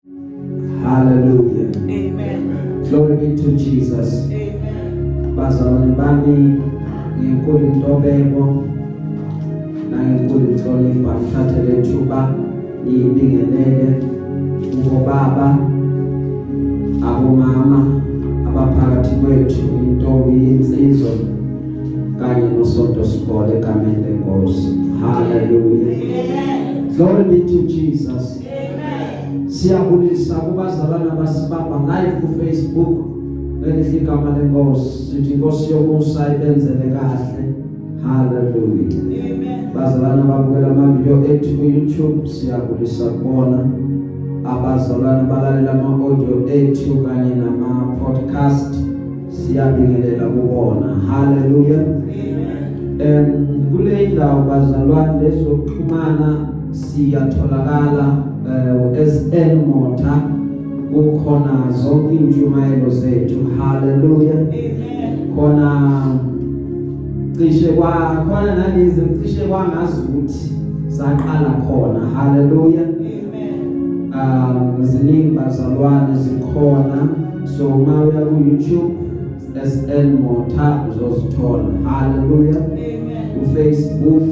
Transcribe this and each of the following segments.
Hallelujah. Amen. Glory be to Jesus. Amen. Bazalwane bami, ngenkulu intobeko nangenkulu inhlonipho ngithathele ithuba ngibingelele ubaba, abomama abaphakathi kwethu, intombi, insizwa kanye nosonto sikole egameni lenkosi. Hallelujah. Glory be to Jesus. Siyabulisa kubazalwane abasibamba live ku Facebook ngelihle igama lenkosi, sithi Nkosi yomusa ibenzele kahle. Hallelujah. Amen. Bazalwane ababukela ama-video ethu ku YouTube, siyabulisa kubona. Abazalwane abalalela ama-audio ethu kanye nama-podcast, siyabingelela kubona. Hallelujah. Kule indawo bazalwane lezokuxhumana siyatholakala SN Motor, kukhona zonke intshumayelo zethu. Hallelujah. Khona khona nalezi cishe kwangazuthi zaqala khona. Hallelujah. Ziningi bazalwane zikhona, so uma uya ku YouTube SN Motor uzozithola. Hallelujah. Facebook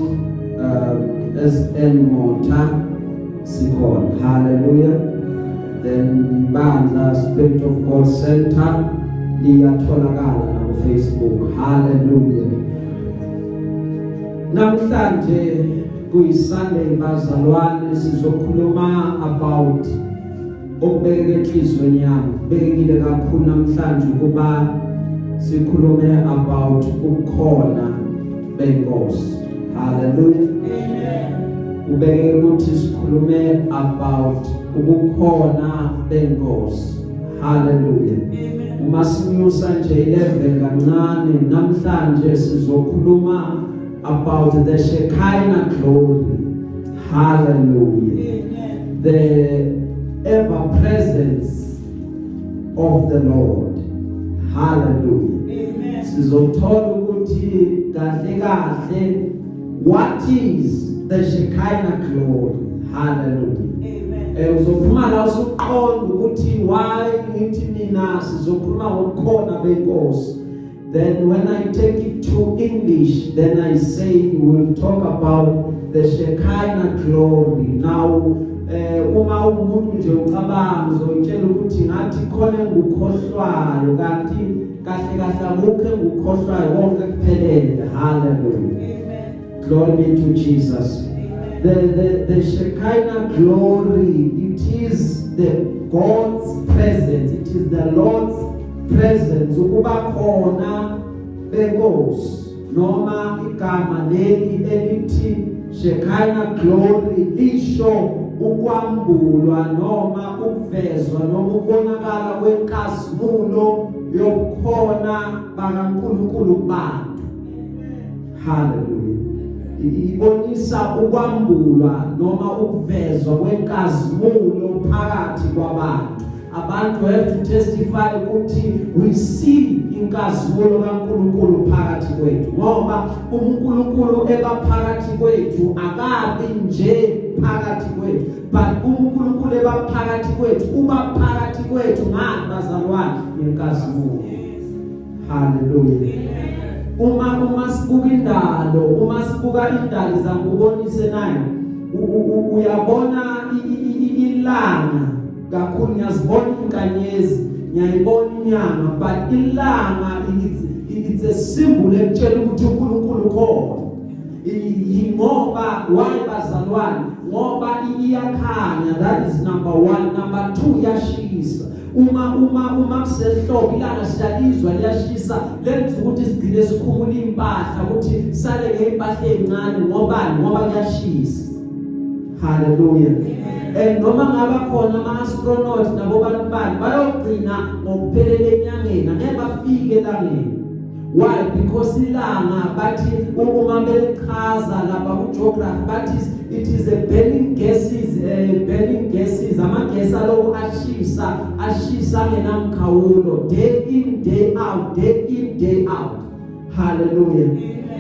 SN Motor sikhona. Hallelujah. Then Bandla Spirit of God Center liyatholakala na ku Facebook. Hallelujah. Namhlanje kuyiSunday bazalwane, sizokhuluma about okubeka enhlizweni yami. Bekile kakhulu namhlanje kuba sikhulume about ukukhona benkosi. Hallelujah. Ubeke ukuthi sikhulume about ukukhona benkosi. Hallelujah. Uma sinyusa nje level kancane, namhlanje sizokhuluma about the Shekinah glory. Hallelujah. The ever presence of the Lord. Hallelujah. Sizothola ukuthi kahle kahle, what is the Shekinah glory? Hallelujah. Uzophuma la usuqonda ukuthi why ngithi mina sizokhuluma ngokukhona benkosi. Then when I take it to English, then I say we'll talk about the Shekinah glory. Now uma umuntu nje ucabanga uzotshela ukuthi ngathi khona engukhohlwayo, kanti kahle kahle akukho engukhohlwayo, konke kuphelele. Hallelujah. Glory be to Jesus. The Shekinah glory, it is the God's presence, it is the Lord's presence. Ukuba khona benkosi noma igama leli elithi Shekinah glory lisho ukwambulwa noma ukuvezwa noma ukubonakala kwenkazimulo yokukhona bakaNkulunkulu kubantu. Hallelujah. Ibonisa ukwambulwa noma ukuvezwa kwenkazimulo phakathi kwabantu. Abantu have to testify ukuthi we see inkazimulo kaNkulunkulu phakathi kwethu, ngoba uNkulunkulu ebaphakathi kwethu akabi nje phakathi kwethu, but uNkulunkulu ebaphakathi kwethu uba phakathi kwethu ngani bazalwane inkazimulo. Hallelujah. Uma sibuka indalo, uma sibuka indalo zangubonise nayo, uyabona ilanga kakhulu, ngiyazibona inkanyezi, ngiyayibona inyanga, but ilanga it's a symbol ekutshela ukuthi uNkulunkulu khona. Ngoba wayebazalwane, ngoba iyakhanya, that is number 1. Number 2, yashisa. Uma kusehlobo ilanga siyalizwa liyashisa, lenza ukuthi sigcine sikhumula impahla ukuthi sale ngeimpahla ezincane ngoba kuyashisa. Hallelujah. Noma ngaba khona ama-astronaut nabo bantu bayogcina ngokuphelele enyangeni, angeke bafike elangeni. Why? Because ilanga bathi uma belichaza lapha ku-geography bathi it is a burning gases, amagesi aloku ashisa ngenamkhawulo, day in day out. Hallelujah.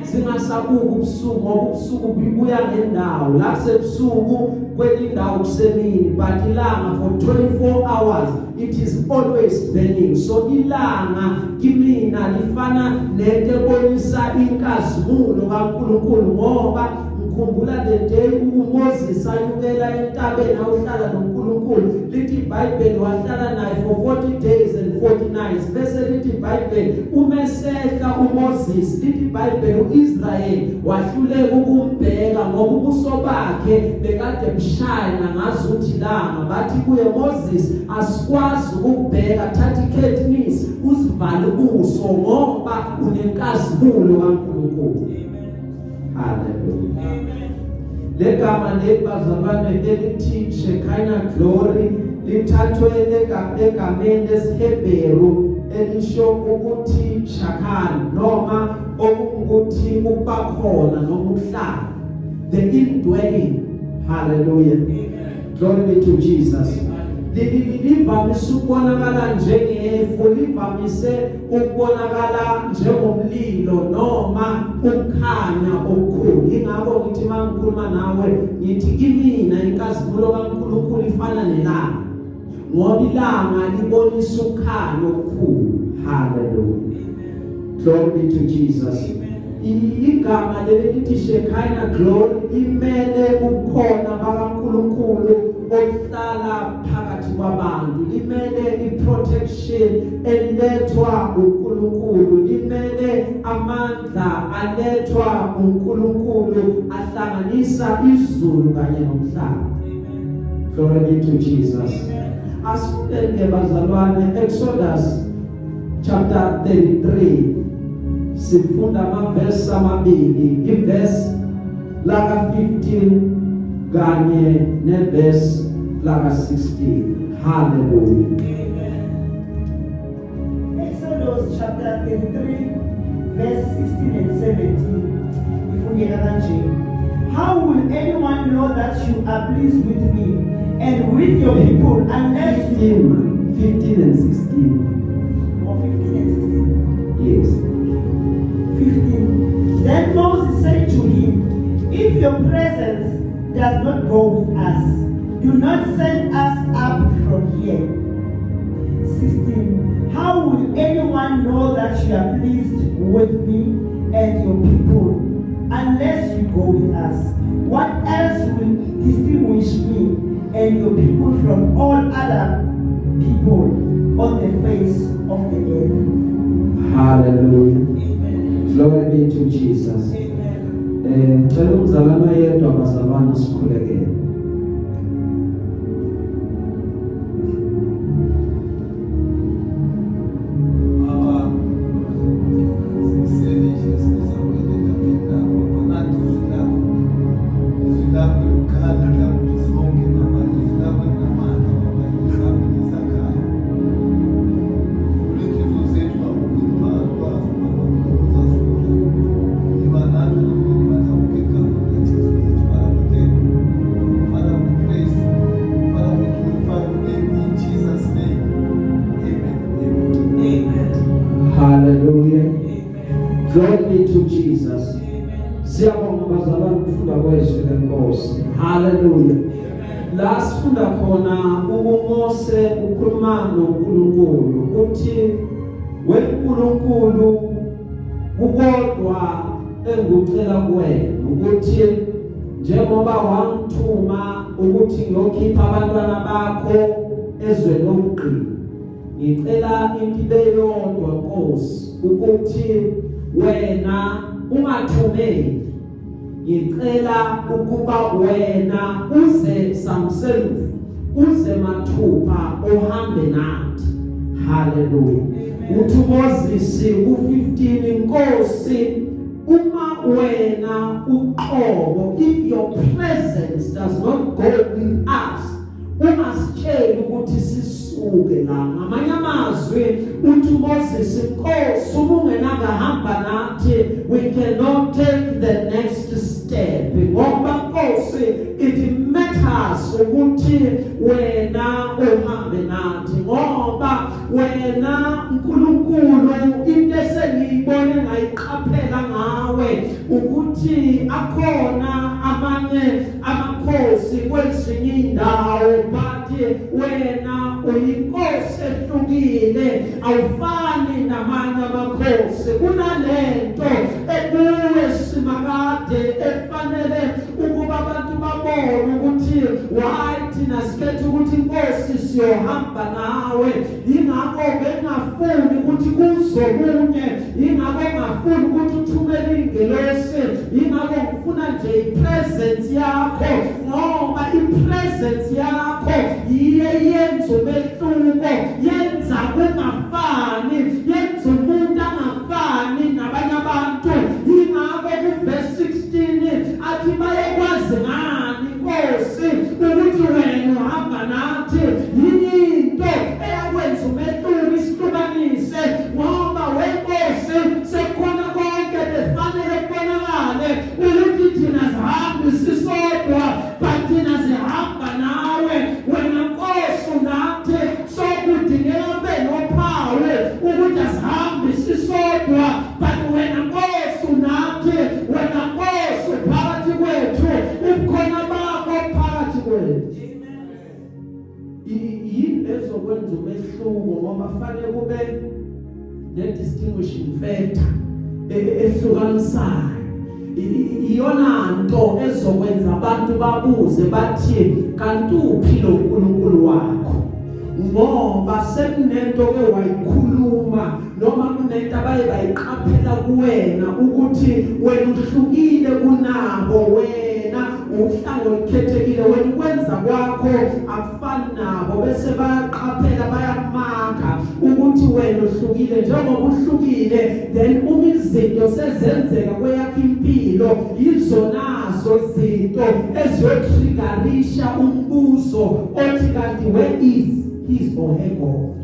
Singasabuki ubusuku ngoba ubusuku bubuya ngendawo la kusebusuku kwelindawo kusemini, but ilanga for 24 hours it is always burning. So ilanga kimina lifana nento ebonisa inkazimulo kaNkulunkulu ngoba ngikhumbula le day uMoses ayukela entabeni awuhlala noNkulunkulu, lithi iBhayibheli wahlala naye for 40 days and 40 nights. Bese lithi iBhayibheli umesehla uMoses, lithi iBhayibheli uIsrayeli wahluleka ukumbheka ngoba ubuso bakhe bekade bushayina ngazuthi langa. Bathi kuye Moses, asikwazi ukubheka, thatha ikhethinizi uzivale ubuso ngoba unenkazimulo kaNkulunkulu. Hallelujah. Legama lebazalwane elithi Shekinah glory lithathwe egameni lesiHebheru elisho ukuthi shakal noma ukuthi ukubakhona noma ukuhlala, the indwelling. Hallelujah. Glory be to Jesus. Livamise ukubonakala njengefu, livamise ukubonakala njengomlilo noma ukukhanya okukhulu. Ingakho ngithi mangikhuluma nawe ngithi kimina inkazimulo kaNkulunkulu ifana nelanga ngoba ilanga libonisa ukukhanya okukhulu. Hallelujah. Glory be to Jesus. Igama lelithi Shekinah glory imele ukukhona bakaNkulunkulu ohlala phakathi kwabantu, limele iprotection elethwa uNkulunkulu, limele amandla alethwa uNkulunkulu ahlanganisa izulu kanye nomhlaba. Glory be to Jesus. Asifike bazalwane Exodus chapter 33 sifunda amaverse amabili, iverse laka 15 kanye neverse laka 16. Hallelujah. Exodus chapter 33 verse 16 and 17. How will anyone know that you are pleased with me and with your people unless 15 and 16. Or 15 and 16? Yes. 15. Then Moses said to him, if your presence does not go with us, do not send us up from here. 16. How will anyone know that you are pleased with me and your people unless you go with us? What else will distinguish me and your people from all other people on the face of the earth? Hallelujah. Amen. Glory be to Jesus. Amen. Cela umzalwana yedwa bazalwana sikhulekele. Hallelujah. Glory be to Jesus. Siyabonga bazalwane ukufunda kwezwi lenkosi. Hallelujah. La sifunda khona uMose ukhuluma noNkulunkulu uthi weNkulunkulu ukodwa engucela kuwena ukuthi njengoba wangithuma ukuthi ngiyokhipha abantwana bakho ezweni lokuqina, ngicela into eyodwa Nkosi ukuthi wena ungathumeli, ngicela ukuba wena uze samself, uze mathupha uhambe nathi. Hallelujah. Uthi Moses ku-15, Nkosi uma wena uqobo, if your presence does not go with us, ungasitsheli ukuthi sisuke la. Ngamanye amazwi uthi Moses, Nkosi uma ungenangahamba nathi, we cannot take the next step. Ngoba Nkosi it matters ukuthi wena uhambe nathi ngoba wena uNkulunkulu into esengiyibone ngayiqaphela ngawe ukuthi akhona amanye amakhosi kwezinye indawo but wena uyinkosi ehlukile awufani namanye amakhosi kunalento ekuwe simakade efanele ukuba abantu babone ukuthi why thina sikhethe ukuthi inkosi siyohamba nawe ingakho bengafuni ukuthi kuzomunye ingakho ngafuni ukuthi uthumele ingelosi ingakho ngifuna nje ipresence yakho ngoba ipresence yakho yiye yenza umehluko yenza kungafani yenza umuntu angafani nabanye abantu ingakho kuverse 16 athi bayekwazi ngani inkosi ukuthi wena uhamba nathi yinto eyakwenza umehluko isihlukanise ngoba wenkosi sekhona konke befanele kubonakale ukuthi thina sihambe sisodwa but thina sihamba nawe wena nkosi nathi sokudingeka ube nophawu ukuthi asihambe sisodwa but wena nkosi nathi wena nkosi phakathi kwethu ubukhona bakho phakathi kwethu yini ezokwenza umehluko ngoba fanele kube ne-distinguishing factor ehlukanisayo iyona nto ezokwenza abantu babuze bathi kanti uphi lo uNkulunkulu wakho ngoba sekunento ke wayikhuluma noma kunento abaye bayiqaphela kuwena ukuthi wena uhlukile kunabo wena uhlanga olukhethekile wena ukwenza kwakho akufani nabo bese bayaqaphela bayakumaka ukuthi wena uhlukile njengoba uhlukile then uma izinto sezenzeka kweyakho impilo yizonazo izinto eziyotriggerisha umbuzo othi kanti where is his or her God.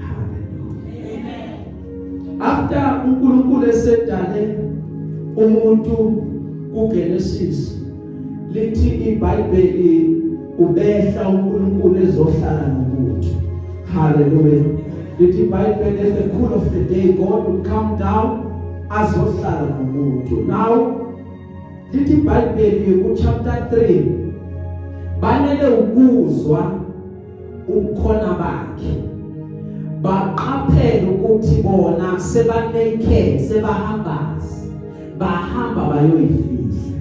Hallelujah. After uNkulunkulu esedale umuntu kuGenesis lithi iBhayibheli ubehla uNkulunkulu ezohlala nomuntu. Hallelujah. Lithi iBhayibheli at the cool of the day God would come down azohlala nomuntu. Now lithi iBhayibheli ku chapter 3 banele ukuzwa ubukhona bakhe baqaphela ukuthi bona sebanaked sebahambazi bahamba bayoyifihla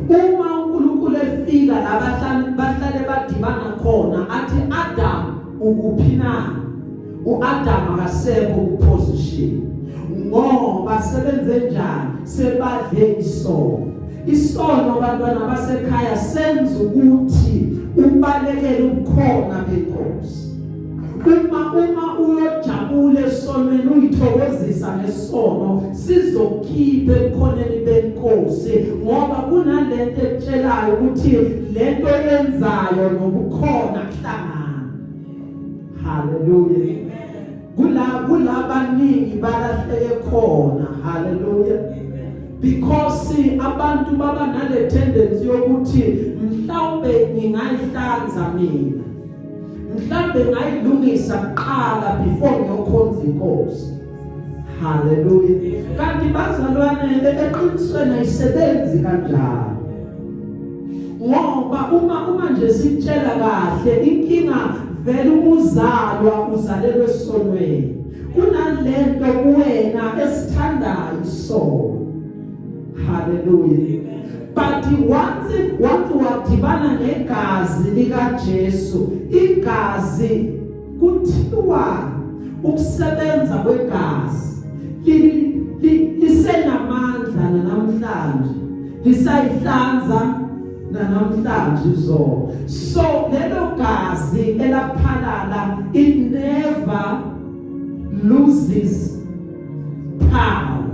uma uNkulunkulu efika la bahlale badibana khona athi Adam ukuphi na uAdam akasekho kuposition ngoba sebenze njani sebadle isono bantwana basekhaya senza ukuthi ubalekele ukukhona benkosi uma uyojabula esonweni uyithokozisa ngesono sizokhipha ekhoneni benkosi ngoba kunalento etshelayo ukuthi lento yenzayo nobukhona kuhlangana. Hallelujah. Kulabaningi balahleke khona. Hallelujah. Because abantu baba nale tendency yokuthi mhlawumbe ngingayihlanza mina mhlawumbe ngayilungisa kuqala before ngiyokhonza inkosi. Hallelujah. Kanti bazalwane eqinisweni ayisebenzi kanjalo ngoba uma nje sitshela kahle inkinga vele umuzalwa uzalelwe esonweni kunalento kuwena esithandayo isono. Hallelujah. But once wadibana negazi lika Jesu igazi kuthiwa ukusebenza kwegazi lisenamandla namhlanje lisayihlanza namhlanje so lelo gazi elaphalala it never loses power.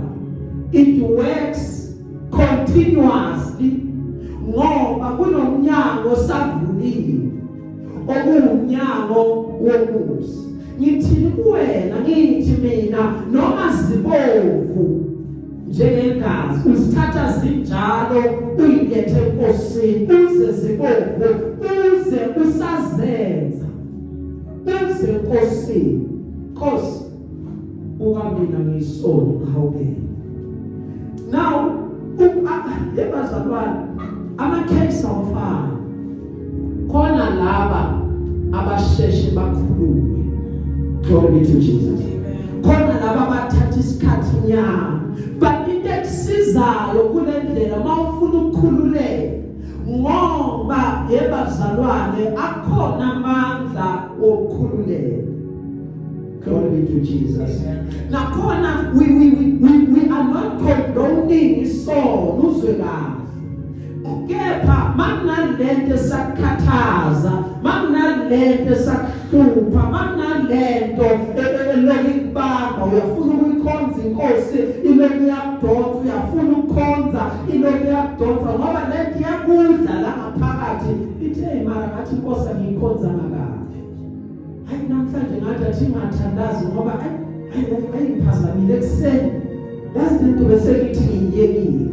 It works continuously ngoba kunomnyango savuliwe okuwumnyango womusa. Ngithini kuwena ngithi mina noma zibovu njengegazi uzithatha zinjalo uyilethe enkosini uze zibovu uze usazenza uze Nkosini Nkosi uka mina ngisona awubeni. Now yebazalwane ama-case awafani. Khona laba abasheshe bakhulume. Glory be to Jesus. Khona laba bathatha isikhathi nyama. But into ekusizayo kule ndlela mawufuna ukukhululeka ngoba yebazalwane akhona amandla okukhululeka. Glory be to Jesus. Nakhona we are not condoning isono uzwe kahle. Kepha makunalento esakhathaza, makunalento esakuhlupha, makunalento elokubamba uyafuna ukuyikhonza inkosi ilokhu yakudonsa, uyafuna ukukhonza ilokhu yakudonsa ngoba lento yakudla la ngaphakathi ithi hey mara ngathi inkosi ngiyikhonza ngakahle. Hayi namhlanje ngathi athi ngathandazi ngoba ayiphazamile ekseni. Yazi lento bese ngithi ngiyekile.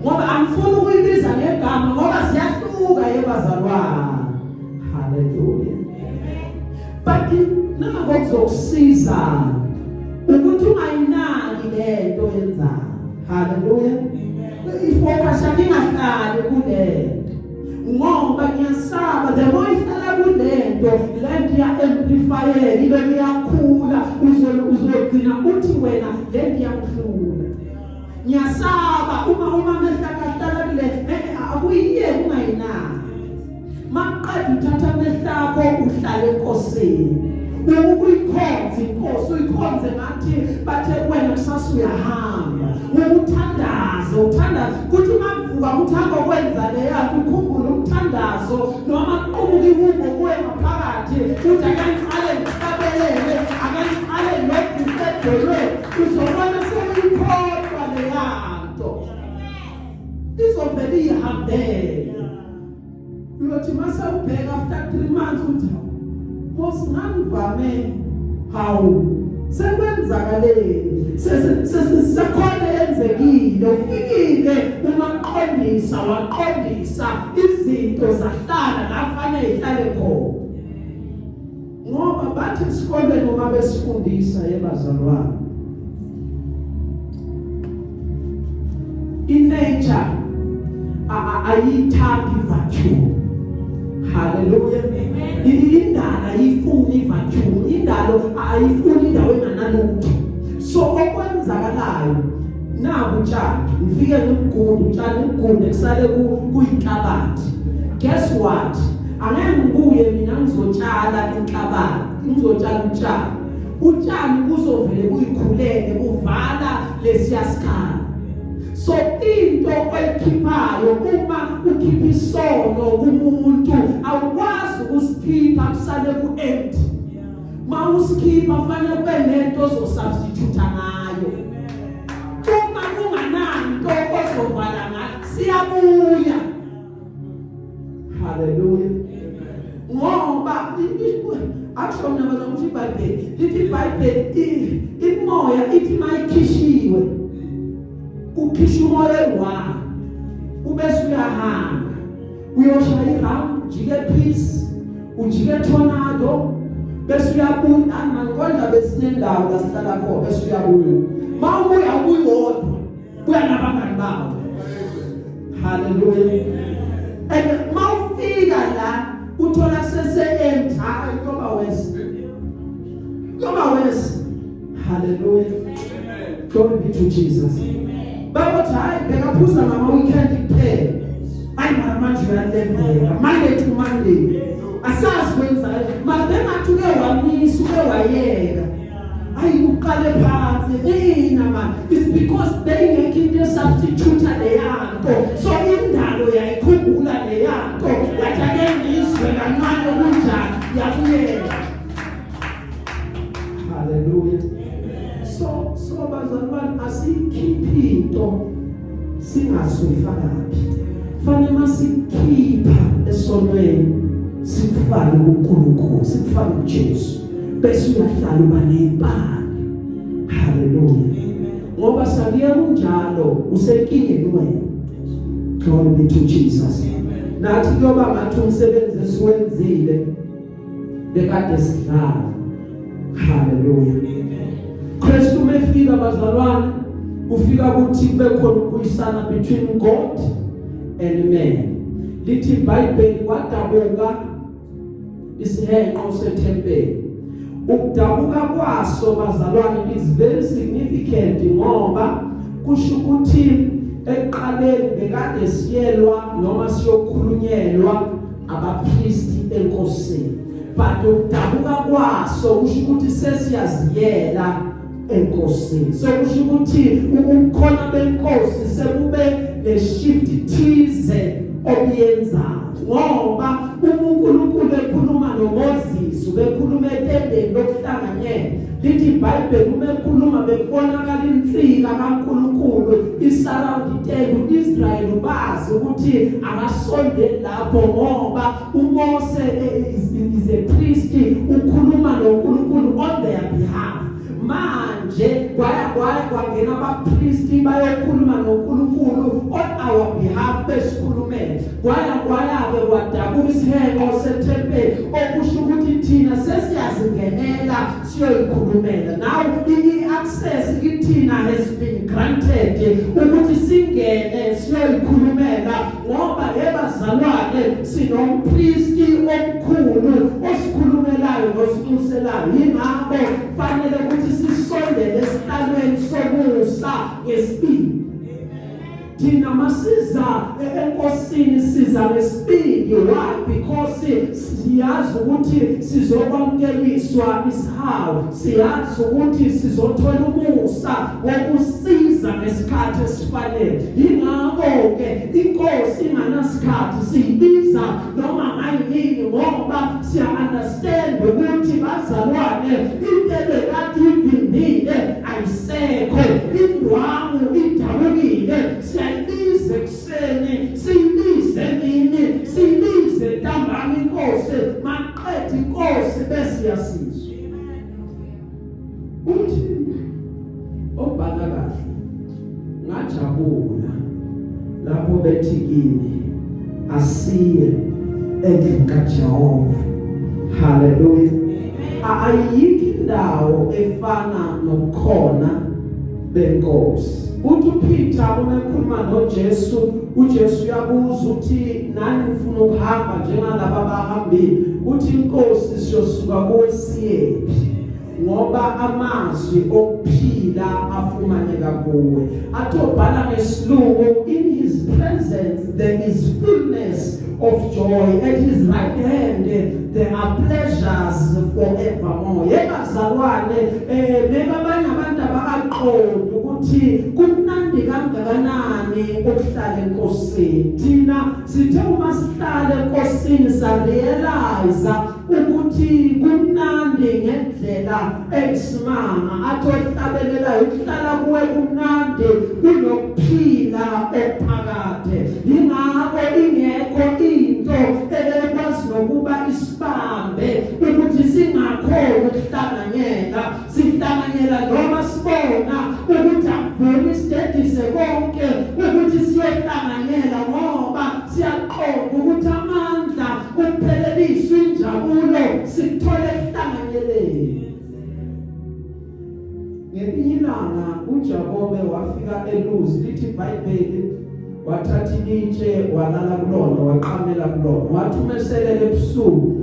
Ngoba angifuni ukuyibiza ngegama ngoba siyahluka yebazalwane. Hallelujah. But nako kuzokusiza ukuthi ungayinaki lento yenzayo. Hallelujah. Ifocus yakho ingahlali kulento. Ngoba ngiyasaba the more ihlala kulento lento ya amplify ibe iyakhula uzogcina uthi wena lento iyakhula. Nyasaba uma mehlakahlala kule akuyiye ungayinaki. Maqedwe uthatha mehlakho uhlale enkosini. Ukuyikhonza inkosi uyikhonze ngathi bathe wena kusasa uyahamba. Uthandaza kuthi makuvuka uthanda ukwenza leya ukukhumbula umthandazo noma qubuka ihubo kuwe ngaphakathi uthi akangiqale ngisabelele akangiqale lokudedwe uzobona sekuyikhohlwa leyanto izovele ihambele. Uyothi mase ubheka after 3 months uthi ngivame hawu sekwenzakaleni sekhona yenzekile ufikile waqondisa izinto zahlala lafanele ihlale khona ngoba bathi esikoleni uma besifundisa yebazalwane inature ayithandi vacuum. Hallelujah. Indala ayifuni vacuum. Indalo ayifuni indawo enganalutho. So okwenzakalayo naku utshani ufike ngumgundo kusale kuyinhlabathi. Guess what? Angeke ngibuye mina ngizotshala inhlabathi, ngizotshala utshani. Utshani kuzovele kuyikhuleke kuvala lesiyasikhala. So into oyikhiphayo uma ukhipha isono kumuntu awukwazi ukusikhipha kusale ku-empty. Ma usikhipha fanele kube nento ozosubstitute ngayo. Uma kungananto ozovala ngayo siyabuya. Hallelujah. Ngoba akusho mina bazangithi iBhayibheli lithi iBhayibheli imoya ithi mayikhishiwe ukhishwa umoya wakho ubese uyahamba uyoshaya iround jike peace ujike tornado bese uyabuya angikonda besinendawo lasihlala khona bese uyabuya mawubuya uyodwa kuya nabangani bawo. Hallelujah. And mawufika la uthola sese-empty kuba wesi. Hallelujah. Glory be to Jesus. Babothi hayi bekaphuza ngama-weekend kuphela. Hayi mara manje uyalembeka Monday to Monday asazi kwenzayo mara bengathi uke wamisa uke wayeka hayi uqale phansi man. It's because they making the substitute leyanto so indalo yayikhumbula leyanto yathi ake ngizwe kancane kunjani yakuyeka. Hallelujah. So bazalwane asikhiphi into singasuyifakaphi. Fanele masikhipha esonweni sikufake uNkulunkulu sikufake uJesu bese uyahlala uba nempani. Hallelujah. Ngoba sakuye kunjalo usenkingeni wena. Glory be to Jesus. nathi kuyoba ngathi umsebenzi esiwenzile bekade sidlala. Hallelujah. Kristu umefika bazalwane, ufika ukuthi kube khona ukuyisana between God and man. Lithi iBhayibheli kwadabuka isihenqo sethempeli. Ukudabuka kwaso bazalwane is very significant ngoba kusho ukuthi eqaleni bekade siyelwa noma siyokhulunyelwa abapristi enkosini, but ukudabuka kwaso kusho ukuthi sesiyaziyela enkosini. So kusho ukuthi ukukhona benkosi sekube ne-shift thize obuyenzayo, ngoba uNkulunkulu ekhuluma noMoses ubekhuluma etendeni lokuhlanganyela. Lithi iBhayibheli uma ekhuluma bekubonakala insika kaNkulunkulu isurround itende. uIsrael ubazi ukuthi akasondeli lapho ngoba uMose is a priest, ukhuluma noNkulunkulu on their behalf. Manje kwangena abapristi bayokhuluma noNkulunkulu on our behalf besikhulumela. Kwaya-ke kwadabuka isihenqo sethempeli okusho ukuthi thina sesiyazingenela siyoyikhulumela. Now i-access kithina has been granted ukuthi singene siyoyikhulumela ngoba ebazalwane sinompristi omkhulu osikhulumelayo nosixuselayo. Yingakho fanele ukuthi sisondele esihlalweni somusa ngesibindi. Thina masiza enkosini siza ngesibindi. Why? Because siyazi ukuthi sizokwamukeliswa isihawu, siyazi ukuthi sizothola umusa wokusiza ngesikhathi esifanele. Yingakho-ke inkosi inganasikhathi siyibiza noma ngayini ngoba siya-understand ukuthi bazalwane into ebekade ivimbile ayisekho, indwangu idabukile. Siyayibiza ekuseni, siyibize emini, siyibize ntambama inkosi, maqeda inkosi bese iyasizwa. Uthi obhala kahle ngajabula lapho bethi kimi asiye endlini kaJehova. Hallelujah. Ayikho indawo efana nokukhona benkosi. Uthi uPeter uma ekhuluma noJesu, uJesu uyabuza uthi nani ngifuna ukuhamba njengalaba abahambile. Uthi inkosi siyosuka kuwe siyephi ngoba amazwi okuphila afumaneka kuwe. Atobhala ngesilungu, in his presence there is fullness of joy, at his right hand there are pleasures forevermore. Yebazalwane abanye abantu abaqondi ukuthi kumnandi kangakanani ukuhlala enkosini. Thina sithe uma sihlala enkosini sarealize ukuthi kumnandi ngendlela eyisimanga. Athohlabelelayo ukuhlala kuwe kumnandi kunokuphila okuphakade. Yingakho ingekho into ekwazi nokuba isibambe ukuthi singakhona ukuhlanganyela. Sihlanganyela noma sibona ukuthi akuveli isidedise konke ukuthi siyohlanganyela ngoba siyaqonda ukuthi amandla ukuphelelisa injabulo sithole kuhlanganyeleni. Ngelinye ilanga uJakobe wafika eLuzi. Lithi iBhayibheli wathatha ilitshe walala kulona, waqamela kulona. Wathi umeselele ebusuku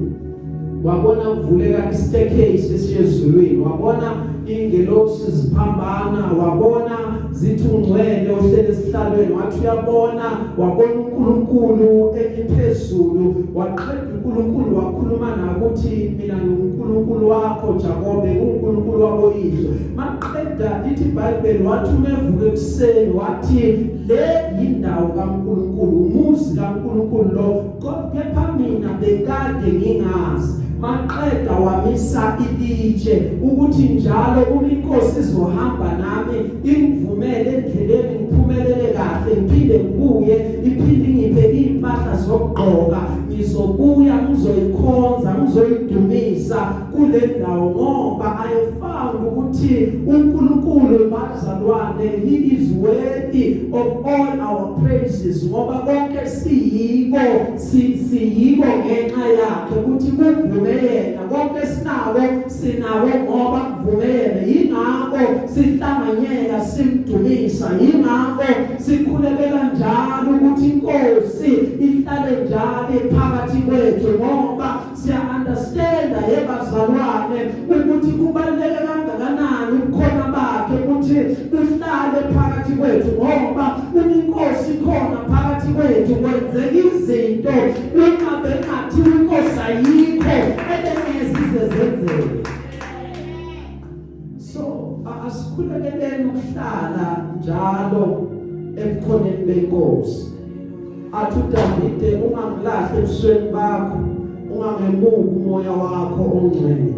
wabona kuvuleka istaircase esiyezulwini, wabona ingelosi ziphambana, wabona zithi ungcwele ohlele esihlalweni. Wathi uyabona, wabona uNkulunkulu ephezulu. Waqeda uNkulunkulu wakhuluma naye ukuthi mina nguNkulunkulu wakho Jakobe, uNkulunkulu waboyihlo. Maqeda lithi iBhayibheli wathi umevuka ekuseni wathi le yindawo kaNkulunkulu, umuzi kaNkulunkulu lo, kepha mina bekade ngingazi. Maqeda wamisa ilitshe ukuthi njalo uma inkosi izohamba nami ingivumele endleleni ngiphumelele kahle, ngiphinde ngibuye iphinde ngiphe impahla zokugqoka, ngizobuya ngizoyikhonza ngizoyidumisa kule ndawo ngoba I found ukuthi uNkulunkulu bazalwane he is worthy of all our praises ngoba konke siyiko ngenxa yakhe ukuthi kuvume yena konke sinawo ngoba kuvume yena yingakho sihlanganyela simdumisa yingakho sikhulekela njalo ukuthi inkosi ihlale njalo phakathi kwethu ngoba siya understand yebazalwane ukuthi kubaluleke kangakanani ubukhona bakhe ukuthi uhlale phakathi kwethu ngoba inkosi khona phakathi kwethu kwenzeka izinto unqabe ngathi inkosi ayikho ebengeze zenzeke. So asikhulekeleni ukuhlala njalo ebukhoneni benkosi. Athi uDavide ungangilahle ebusweni bakho ungangemuki umoya wakho ongcwele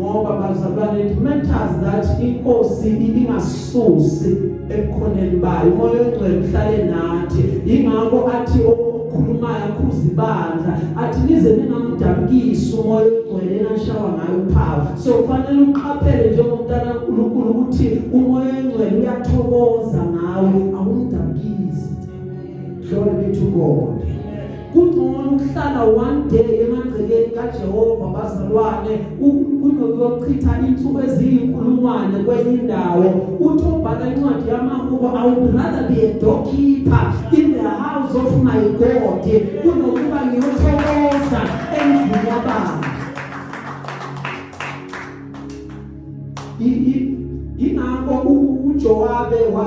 ngoba bazalwane it matters that inkosi ingasusi ebukhoneni bayo umoya ongcwele uhlale nathi ingakho athi okhulumayo akuzibandla athi nize ningamdabukisi umoya ongcwele enashawa ngayo uphawu. So kufanele uqaphele njengomntana kaNkulunkulu ukuthi umoya ongcwele uyathokoza ngawe awumdabukisi. Glory be to God. Kungcono ukuhlala one day emagcekeni kaJehova bazalwane kunokuyochitha insuku eziyinkulungwane kwenye indawo. Uthi ubhala incwadi yamaHubo I would rather be a doorkeeper in the house of my God kunokuba ngiyothokoza endlini yaBaba. Ingakho uJowabe wa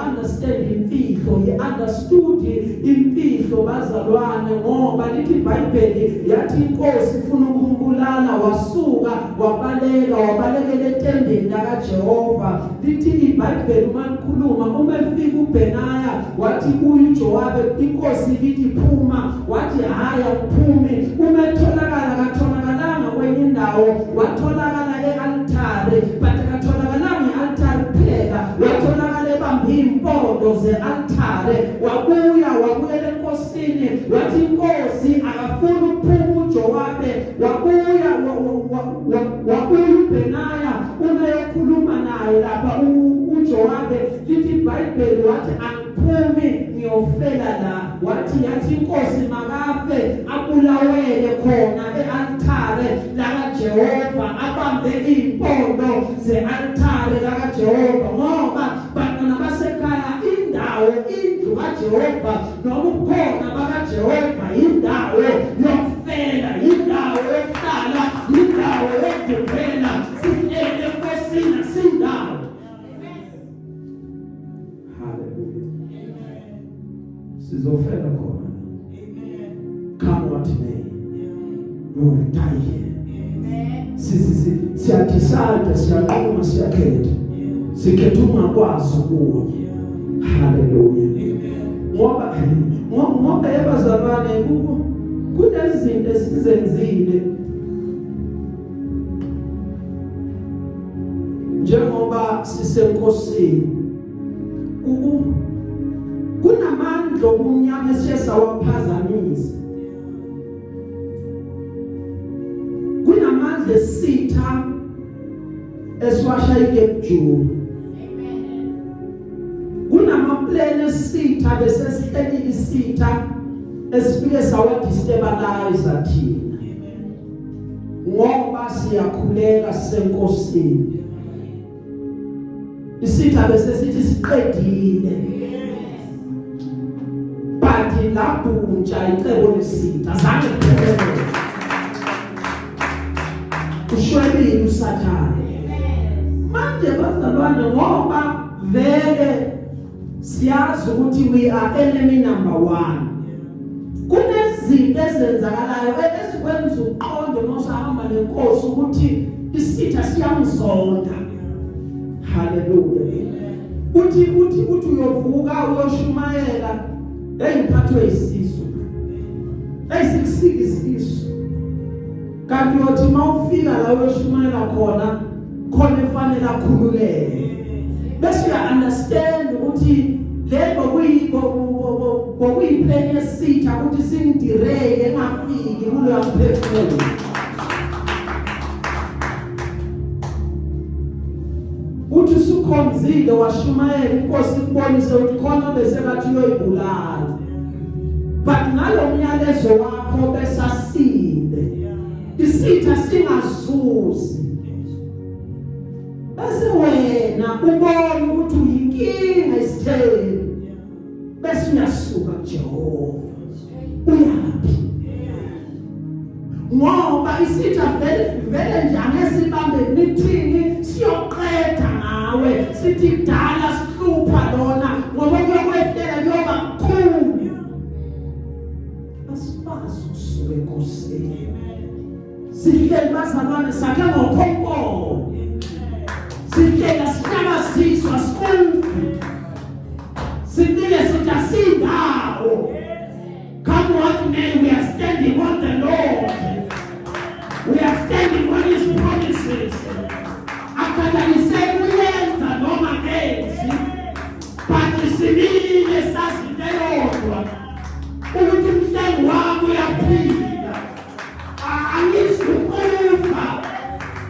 understand imfihlo he understood imfihlo bazalwane ngoba lithi iBhayibheli yathi inkosi ifuna ukumbulala wasuka wabalekela etendeni kaJehova. Lithi iBhayibheli malikhuluma uma efika uBenaya wathi uJowabe inkosi lithi phuma wathi haya uphume uma etholakala katholakalanga kwenye indawo watholakala ealtare but katholakala altar phela watholakala ebambe impondo ze-altare wabuya enkosini wathi inkosi akafuna ukuphuma uJowabe wabuya uBenaya uma ekhuluma naye lapha uJowabe lithi iBhayibheli wathi angiphumi ngiyofela la yathi inkosi makafe abulawele khona ealtare lakaJehova abambe impondo ze-altare lakaJehova ngoba bantwana basekhaya indlu kaJehova noma ubukhona bakaJehova indawo yokufela indawo yokuhlala indawo yokudubela sihlele enkosini sindawo. Sizofela khona. Come what may. We will die here. Siyadecide siyanquma siyakhetha. Sikhetha ungakwazi kuwe. Hallelujah. Ngoba yabazalwane kunezinto esizenzile njengoba sisenkosini kunamandla obumnyama esiyasawaphazamisa kunamandla esitha esiwasha igebhujulu kunamaplane esitha bese sihleli isitha esifike sawadistabilize thina ngoba siyakhuleka sisenkosini isitha bese sithi siqedile bathi labunja icebo lesitha zange kuphelele ushwebile usathane manje bazalwane ngoba vele siyazi ukuthi we are enemy number 1 kunezinto ezenzakalayo ezikwenza uqonde mosahamba nenkosi ukuthi isitha siyamzonda. Hallelujah. Uthi uyovuka uyoshumayela engiphathwe isisu esisikisisu kanti uthi mawufika la uyoshumayela khona efanele akhululeke bese ya understand ukuthi lebo kuyiplane esitha ukuthi singidireke engafiki kulo yamphefumulo. usukhonzile washumayela inkosi ikubonise ukuthi khona besekathi uyoyibulala, but ngalo myalezo wakho besasinde isitha singazuzi, bese wena ubona ukuthi uyinkinga isitheni, bese uyasuka kuJehova uyaphi, ngoba isitha vele nje angesibambe nithini siyoqeda ngawe, sithi dala sihlupha lona ngoba kuyokwehlela kuyoba kukhulu. Asifazi ukusuka enkosini, sihleli bazalwane sakhe ngokhonkolo, sihleli sihlabasiswa sikhulu, siphile sithi asindawo. Come what may, we are standing on the Lord. We are standing on His promises. Akadaliseni uyenza noma ngenzi, but isimile sasiteyodwa ukuthi umhlengi wami uyaphila. Angisukufa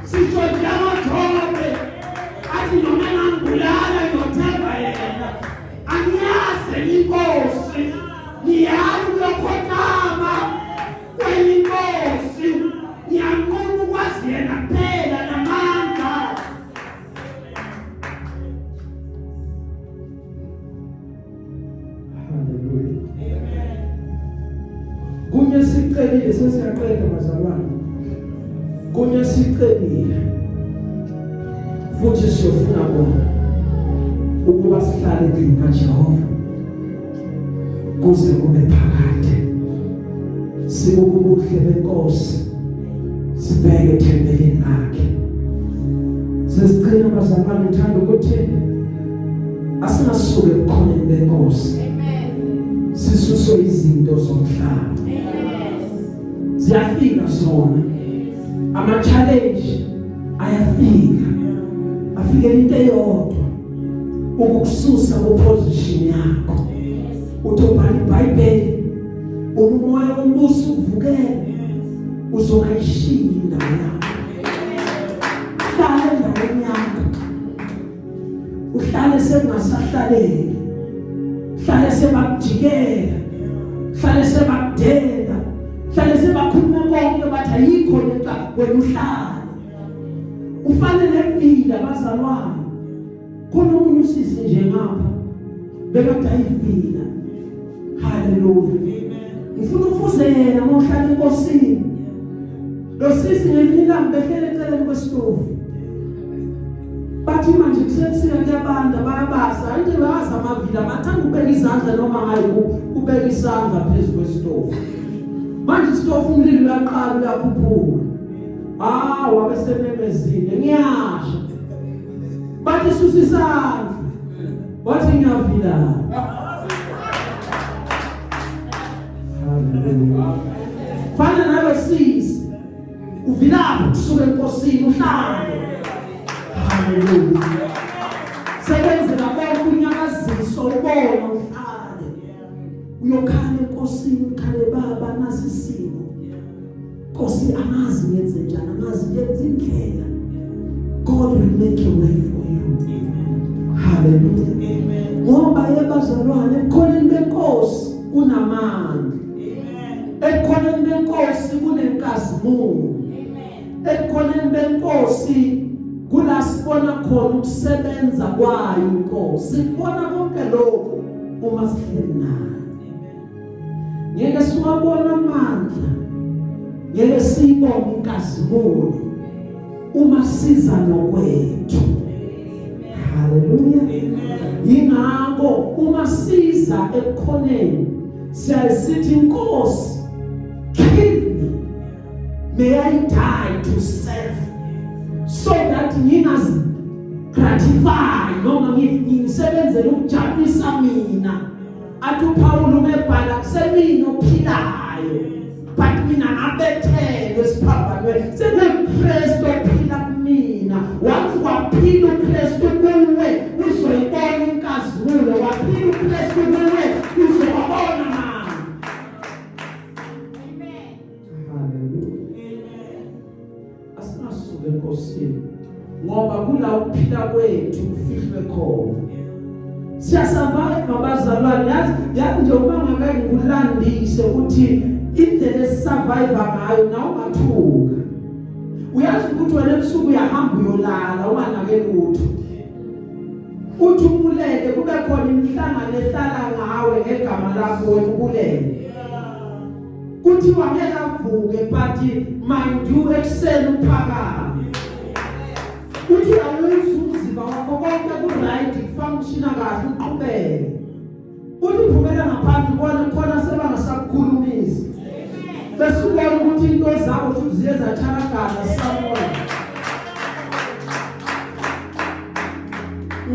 sisho njengoJobe athi noma ngangibulala ngiyothemba yena. Angiyazi inkosi, ngiyazi uyokhotama kwenye inkosi, ngiyanquma ukwazi yena kuphela namandla. Hallelujah. Kunye siqedile sesiyaqeda bazalwane. Kunye siqedile. Futhi siyofuna bona ukuba sihlale endlini kaJehova kuze kube phakade. Sibuke ubuhle benkosi, sibheke ethembeleni lakhe. Sesicela bazalwane ngithanda ukuthi asingasuke ebukhoneni benkosi. Sisuswe izinto zomhlaba. Ziyafika zona, ama-challenge ayafika, afike into eyodwa ukukususa kuposition yakho. Utobhala iBhayibheli, umoya wombuso uvukele, uzongayishiya indawo yakho. Hlala endaweni yakho, uhlale sengasahlaleki, hlale sebakujikela, hlale sebakudela, hlale sebakhuluma konke bathi ayikho lento wena uhlale. Ufanele empila bazalwane, khona umuntu usisi nje ngapha bekade ayivila. Hallelujah. Ngifuna ufuzela ngohlala enkosini. Lo sisi ngelinami behlele eceleni kwesitofu. Bathi manje kusethina kuyabantu bayabaza, ande baza amavila bathanda ubeka izandla noma ngayi ubeka isandla phezu kwesitofu. Manje isitofu umlilo uyaqala uyaphuphuka. Wabe sememezile ngiyasha. Bathi susisandla. Wathi ngiyavila. Fana nalo sisi uvilapho kusuka enkosini uhlale. Hallelujah. Sebenzela konke unyakaziso ubona uhlale. Uyokhala enkosini ukhale baba nasisimo. Nkosi amazi ngenze njani, amazi yenza indlela. God will make a way for you. Hallelujah. Ngoba yebazalwane ekhoneni benkosi unamandla. Ekhoneni benkosi kunenkazimulo. Ekhoneni benkosi kula sibona khona ukusebenza kwayo inkosi. Sibona konke lokho uma sihleli nayo. Ngeke siwabona amandla, ngeke siyibone inkazimulo uma siza nokwethu. Hallelujah. Yingakho uma siza ekhoneni siyasithi inkosi, kill me, may I die to serve, so that ngingazi gratify noma ngisebenzele ukujabulisa mina. Athi uPaul umebhala kusemina ophilayo, but mina ngabethelwe siphambanwe sekuKristu ophila kumina. Wathi waphila uKristu kuwe uzoyibona inkazimulo, waphila uKristu kuwe uzobona mama. Amen. Hallelujah. Asinasuke enkosini ngoba kula ukuphila kwethu kufihlwe khona. Siyasurvive abazalwane, yazi nje uma ngake ngikulandise ukuthi indlela esurvive ngayo na ungathuka. Uyazi ukuthi wena ebusuku uyahamba uyolala unganake lutho. Uthi ubuleke kube khona imihlangano ehlala ngawe ngegama lakho wena ubuleke. Kuthiwa ngeke avuke but mind you ekseni uphakama. Uthi awuzwa umzimba wakho konke ku-right kufunctiona kahle uqhubeke. Uthi uphumela ngaphandle ubone khona sebangasakukhulumisi. Besubona ukuthi into zabo futhi ziye zathalakala somewhere.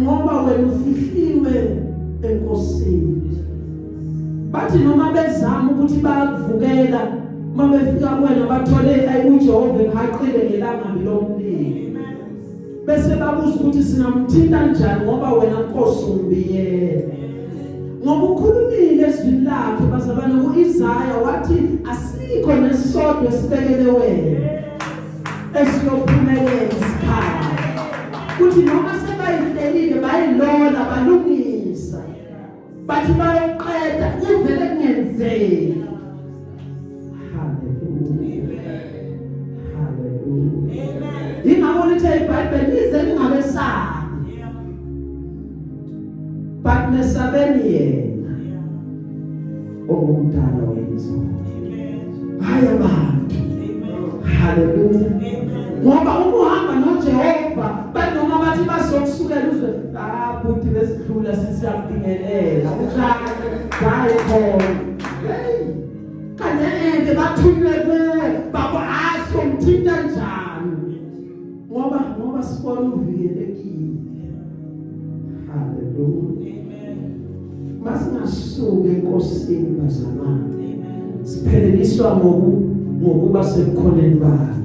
Ngoba wena ufihliwe enkosini. Bathi noma bezama ukuthi bayakuvukela uma befika kuwena bathole uJehova ehaqile ngelanga lomlilo. Bese babuza ukuthi singamthinta kanjani ngoba wena Nkosi umbiyele. Ngoba ukhulumile ezwini lakhe bazalwane ku-Isaya wathi asikho nesodwa esibekele wena esiyophumelela isikhathi. Kuthi noma sebayihlelile bayilola balungisa. Bathi bayoqeda ivele kungenzeki. Ingakho lithi iBhayibheli lize lingabesabi. But mesabeni yena omdala wethu. Hayi abantu. Hallelujah. Ngoba ukuhamba noJehova banoma bathi bazokusukela uzwe buthi besidlula sisiyabingelela. Hayi khona. Kanene bathunyelwe baba aso mthinta njani. Ngoba sibona uvikelekile. Hallelujah. Masingasuke enkosini bazalwane. Sipheleliswa ngokuba sebukhoneni bakhe.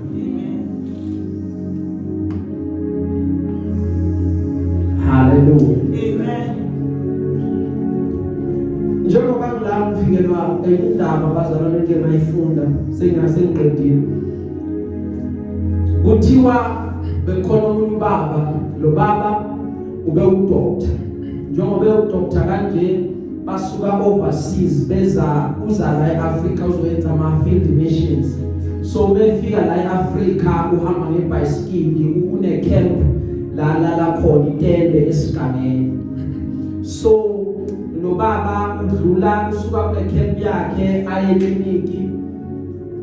Hallelujah. Amen. Njengoba ngila ngifikelwa indaba bazalwane nke ngayifunda sengiqedile. Kuthiwa bekhona umuntu baba, lo baba ube udoctor. Njengoba udoctor kanje basuka overseas uza la eAfrica uzoyenza ama-field missions. So befika la eAfrica uhamba ngebhayisikili une camp la khona itende esigameni. So lo baba udlula usuka kule camp yakhe aye ekliniki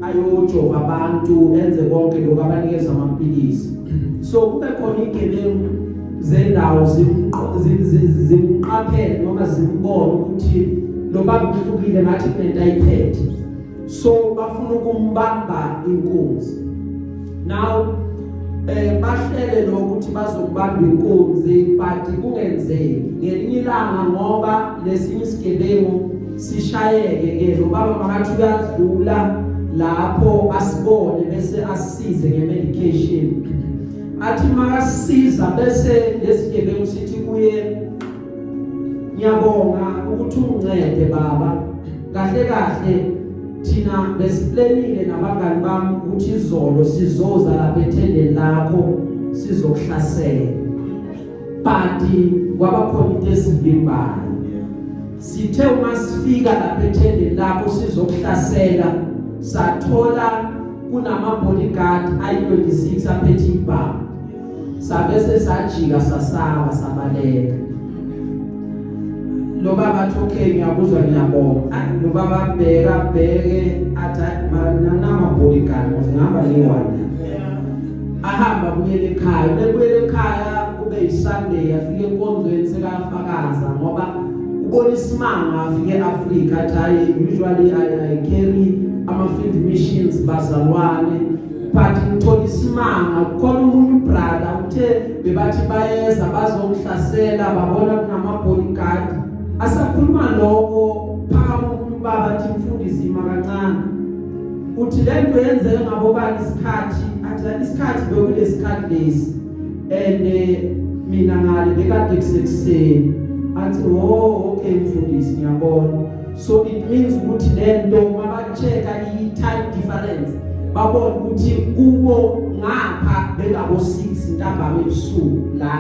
ayojova abantu enze konke lokho abanikeza amaphilisi. So kube khona igebengu zendawo zimqaphele noma zimbone ukuthi lo baba uhlukile ngathi kunento ayiphethe. So bafuna ukumbamba inkunzi. Now bahlele lo ukuthi bazombamba inkunzi but kungenzeki ngelinye ilanga ngoba lesinye isigebengu sishayeke ke lo baba makathi uyadlula lapho asibone bese asisize ngemedication. Athi makasiza bese lesigebengu sithi kuye ngiyabonga ukuthi ungincede baba. Kahle thina besiplanile nabangani bami ukuthi izolo sizoza lapha ethendeni lakho sizokuhlasela. But kwaba khona into esivimbayo. Sithe uma sifika lapha ethendeni lakho sizokuhlasela sathola kunama bodyguard ayi-26 aphethe ibhamu. Sabese sajika sasaba sabaleka. Lo baba okay ngiyakuzwa ngiyabonga. Lo baba bheke athi nama bodyguard ngihamba liwana. Ahamba buyele ekhaya. Bebuyele ekhaya kube yiSunday afike enkonzweni sekafakaza ngoba ubona isimanga afike eAfrica athi usually I carry ama-field missions bazalwane. But ngithola isimanga khona umuntu brother uthe bebathi bayeza bazongihlasela babona kunama-bodyguard. Asakhuluma lokho phakathi umuntu baba athi mfundisi makancane. Uthi lento yenzeke ngabobani isikhathi athi isikhathi bekulesikhathi lesi and mina ngale bekade kusekuseni. Athi okay mfundisi ngiyabona. So it means ukuthi lento mabacheka i-time difference babona ukuthi kubo ngapha ngabo 6 ntambama ebusuku la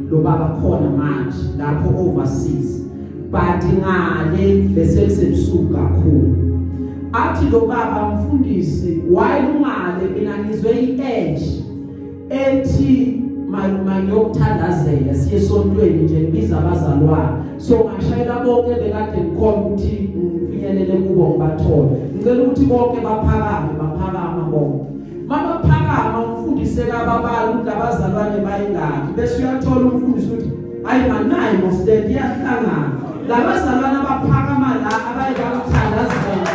lo baba khona manje lapho overseas but ngale bese kusebusuku kakhulu athi lo baba mfundisi wayelungale mina ngizwe i-edge ethi manyokuthandazela siye esontweni nje ngibiza abazalwane so ngashayela bonke bekade ngikhona ukuthi ngifinyelele kubo ngibathole ngicela ukuthi bonke baphakama bonke mabaphakama umfundisi kababala ukuthi abazalwane bayingaki bese uyathola umfundisi ukuthi hayi manayi mostedi yahlangana labazalwane abaphakama la abayekuthandazela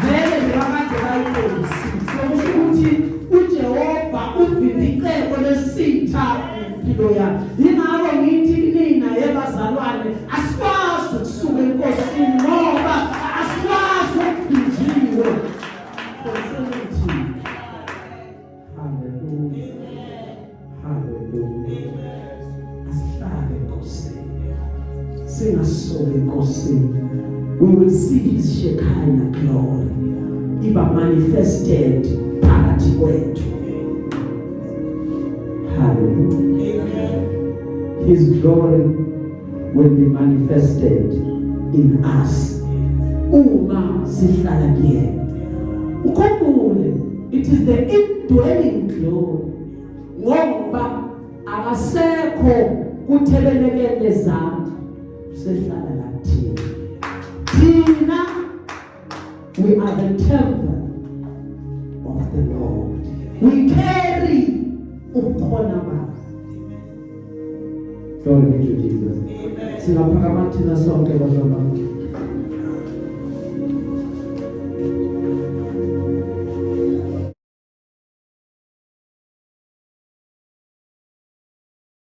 vele bekade bayikholisile sokusho ukuthi uJehova uviviqeko lesitha impilo yakhe ingakho ngithi nina yebazalwane asikwazi ukusuka enkosini ngoba asikwazi ukubhinjiwe konsethi haleluya asihlale enkosini singasoki enkosini we will see his Shekinah glory iba manifested phakathi kwethu. Hallelujah. His glory will be manifested in us. Uma sihlala kuyena. Ukhumbule, it is the indwelling glory. Ngoba akasekho kuthebelekele zami sihlala lathi. Thina we are the temple of the Lord. We carry ubukhona bakhe. Glory be to Jesus. Singaphakama thina sonke bazalwane.